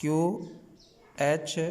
QHD۔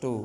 2۔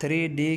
3D